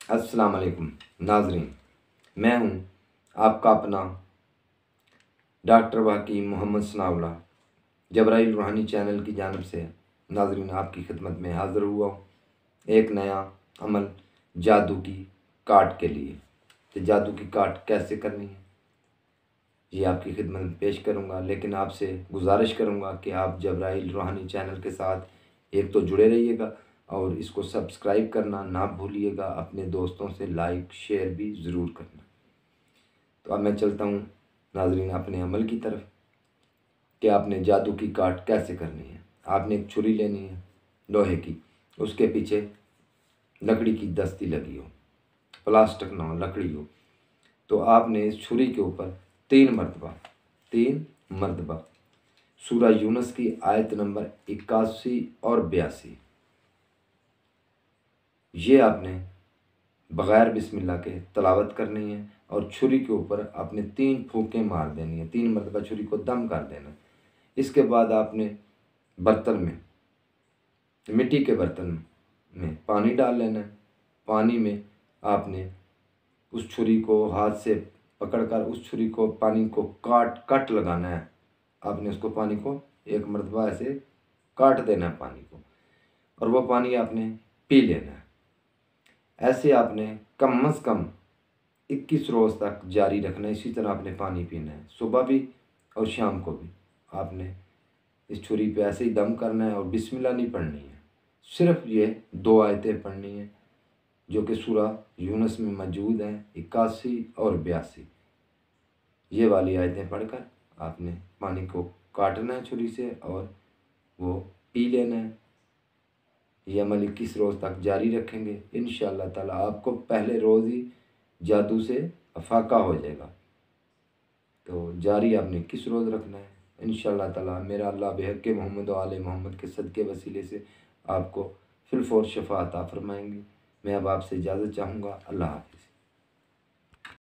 السلام علیکم ناظرین، میں ہوں آپ کا اپنا ڈاکٹر واقعی محمد ثناء اللہ، جبرائیل روحانی چینل کی جانب سے ناظرین آپ کی خدمت میں حاضر ہوا ہوں ایک نیا عمل جادو کی کاٹ کے لیے۔ کہ جادو کی کاٹ کیسے کرنی ہے یہ آپ کی خدمت میں پیش کروں گا، لیکن آپ سے گزارش کروں گا کہ آپ جبرائیل روحانی چینل کے ساتھ ایک تو جڑے رہیے گا اور اس کو سبسکرائب کرنا نہ بھولیے گا، اپنے دوستوں سے لائک شیئر بھی ضرور کرنا۔ تو اب میں چلتا ہوں ناظرین اپنے عمل کی طرف کہ آپ نے جادو کی کاٹ کیسے کرنی ہے۔ آپ نے ایک چھری لینی ہے لوہے کی، اس کے پیچھے لکڑی کی دستی لگی ہو، پلاسٹک نہ ہو، لکڑی ہو، تو آپ نے اس چھری کے اوپر 3 مرتبہ سورہ یونس کی آیت نمبر 81 اور 82 یہ آپ نے بغیر بسم اللہ کے تلاوت کرنی ہے، اور چھری کے اوپر آپ نے 3 پھونکیں مار دینی ہیں، 3 مرتبہ چھری کو دم کر دینا۔ اس کے بعد آپ نے برتن میں، مٹی کے برتن میں پانی ڈال لینا ہے۔ پانی میں آپ نے اس چھری کو ہاتھ سے پکڑ کر اس چھری کو پانی کو کٹ لگانا ہے۔ آپ نے اس کو پانی کو 1 مرتبہ ایسے کاٹ دینا ہے پانی کو، اور وہ پانی آپ نے پی لینا ہے۔ ایسے آپ نے کم از کم 21 روز تک جاری رکھنا ہے، اسی طرح آپ نے پانی پینا ہے، صبح بھی اور شام کو بھی۔ آپ نے اس چھری پہ ایسے ہی دم کرنا ہے اور بسم اللہ نہیں پڑھنی ہے، صرف یہ 2 آیتیں پڑھنی ہیں جو کہ سورہ یونس میں موجود ہیں، 81 اور 82۔ یہ والی آیتیں پڑھ کر آپ نے پانی کو کاٹنا ہے چھری سے اور وہ پی لینا ہے۔ یہ عمل 21 روز تک جاری رکھیں گے، انشاءاللہ تعالیٰ آپ کو پہلے روز ہی جادو سے افاقہ ہو جائے گا۔ تو جاری آپ نے 21 روز رکھنا ہے، انشاءاللہ تعالیٰ میرا اللہ بحق محمد و آل محمد کے صدقے وسیلے سے آپ کو فی الفور شفا عطا فرمائیں گے۔ میں اب آپ سے اجازت چاہوں گا، اللہ حافظ۔